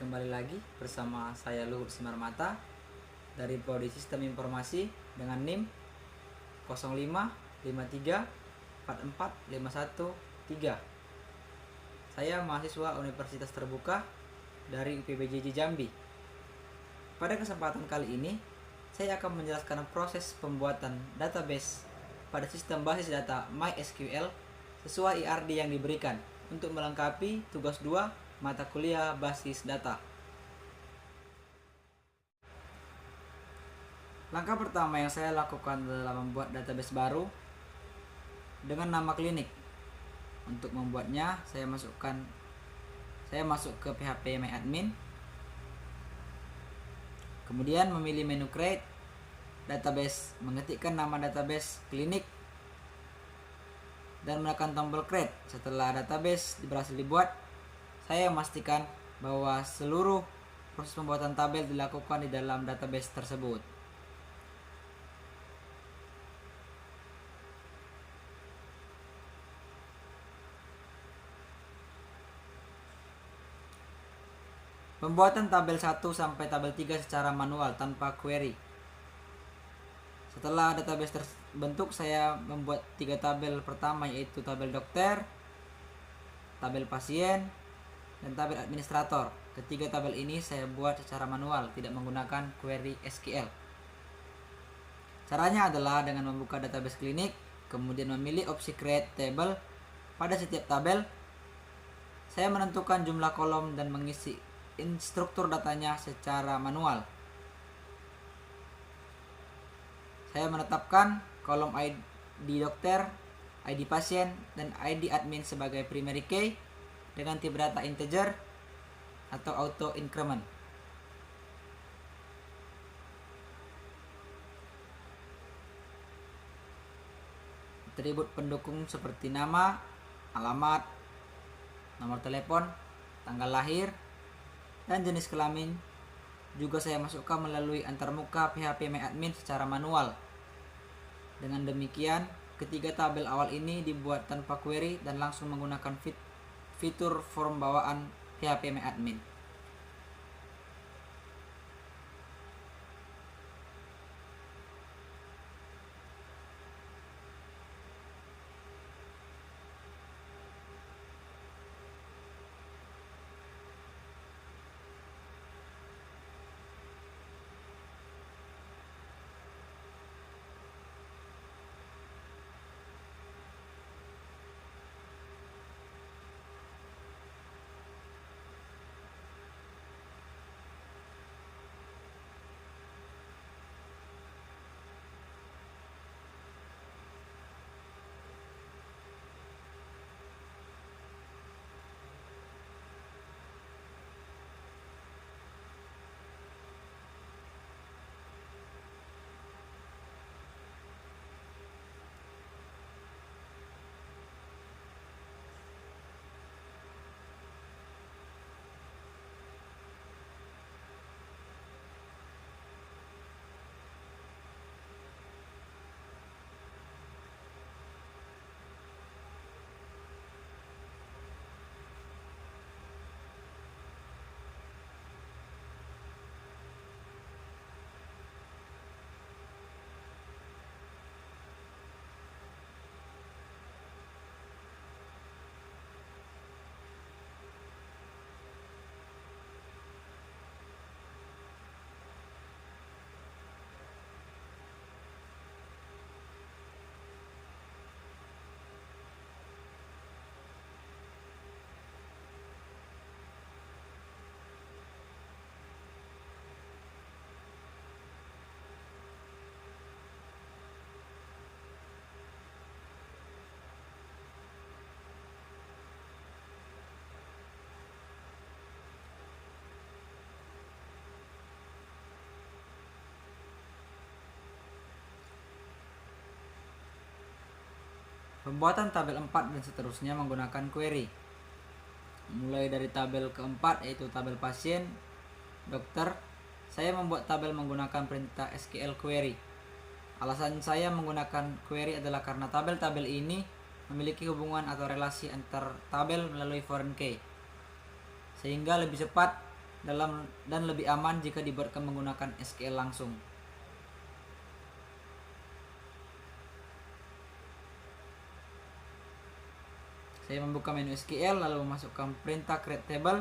Kembali lagi bersama saya Luhut Simarmata dari Prodi Sistem Informasi dengan NIM 05534451 Saya mahasiswa Universitas Terbuka dari UPBJJ Jambi. Pada kesempatan kali ini, saya akan menjelaskan proses pembuatan database pada sistem basis data MySQL sesuai IRD yang diberikan untuk melengkapi tugas 2 mata kuliah basis data. Langkah pertama yang saya lakukan adalah membuat database baru dengan nama klinik. Untuk membuatnya, saya masuk ke PHP MyAdmin. Kemudian memilih menu Create Database, mengetikkan nama database klinik dan menekan tombol Create. Setelah database berhasil dibuat, saya memastikan bahwa seluruh proses pembuatan tabel dilakukan di dalam database tersebut. Pembuatan tabel 1 sampai tabel 3 secara manual tanpa query. Setelah database terbentuk, saya membuat 3 tabel pertama, yaitu tabel dokter, tabel pasien, dan tabel administrator. Ketiga tabel ini saya buat secara manual, tidak menggunakan query SQL. Caranya adalah dengan membuka database klinik, kemudian memilih opsi create table. Pada setiap tabel, saya menentukan jumlah kolom dan mengisi struktur datanya secara manual. Saya menetapkan kolom ID dokter, ID pasien, dan ID admin sebagai primary key dengan tipe data integer atau auto increment. Atribut pendukung seperti nama, alamat, nomor telepon, tanggal lahir, dan jenis kelamin juga saya masukkan melalui antarmuka PHP MyAdmin secara manual. Dengan demikian, ketiga tabel awal ini dibuat tanpa query dan langsung menggunakan fitur form bawaan PHP MyAdmin. Pembuatan tabel 4 dan seterusnya menggunakan query. Mulai dari tabel keempat, yaitu tabel pasien, dokter, saya membuat tabel menggunakan perintah SQL query. Alasan saya menggunakan query adalah karena tabel-tabel ini memiliki hubungan atau relasi antar tabel melalui foreign key, sehingga lebih cepat dan lebih aman jika dibuatkan menggunakan SQL langsung. Saya membuka menu SQL lalu memasukkan perintah create table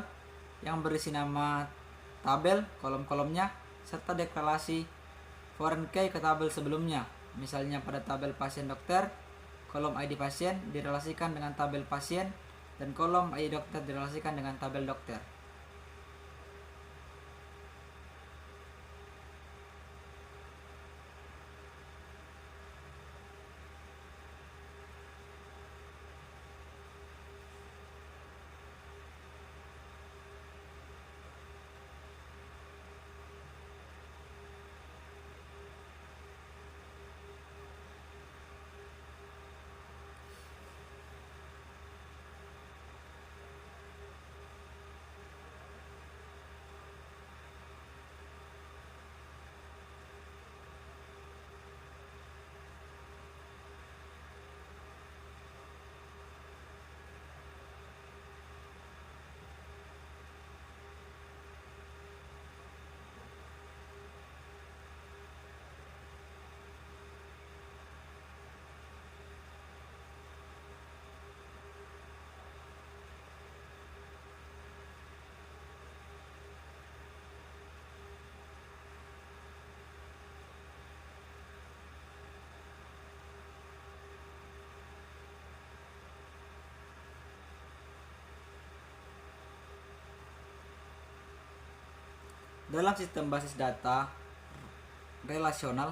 yang berisi nama tabel, kolom-kolomnya, serta deklarasi foreign key ke tabel sebelumnya. Misalnya pada tabel pasien dokter, kolom ID pasien direlasikan dengan tabel pasien dan kolom ID dokter direlasikan dengan tabel dokter. Dalam sistem basis data relasional,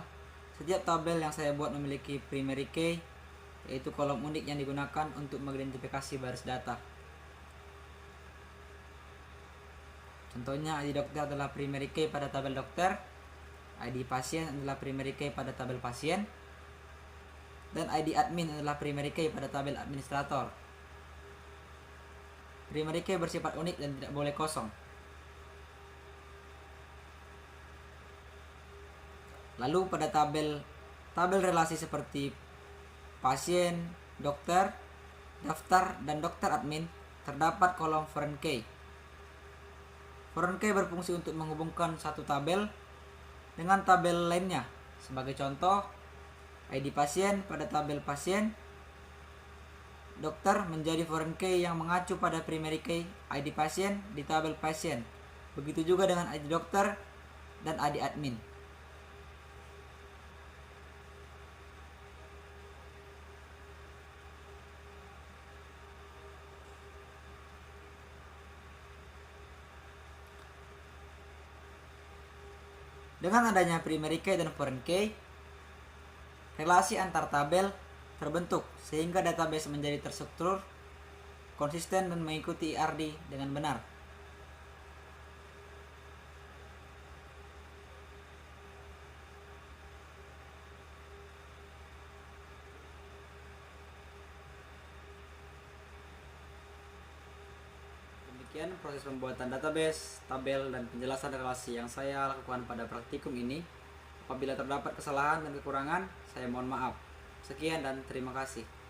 setiap tabel yang saya buat memiliki primary key, yaitu kolom unik yang digunakan untuk mengidentifikasi baris data. Contohnya, ID dokter adalah primary key pada tabel dokter, ID pasien adalah primary key pada tabel pasien, dan ID admin adalah primary key pada tabel administrator. Primary key bersifat unik dan tidak boleh kosong. Lalu pada tabel relasi seperti pasien, dokter, daftar, dan dokter admin terdapat kolom foreign key. Foreign key berfungsi untuk menghubungkan satu tabel dengan tabel lainnya. Sebagai contoh, ID pasien pada tabel pasien, dokter menjadi foreign key yang mengacu pada primary key ID pasien di tabel pasien. Begitu juga dengan ID dokter dan ID admin. Dengan adanya primary key dan foreign key, relasi antar tabel terbentuk sehingga database menjadi terstruktur, konsisten, dan mengikuti IRD dengan benar. Demikian proses pembuatan database, tabel, dan penjelasan relasi yang saya lakukan pada praktikum ini. Apabila terdapat kesalahan dan kekurangan, saya mohon maaf. Sekian dan terima kasih.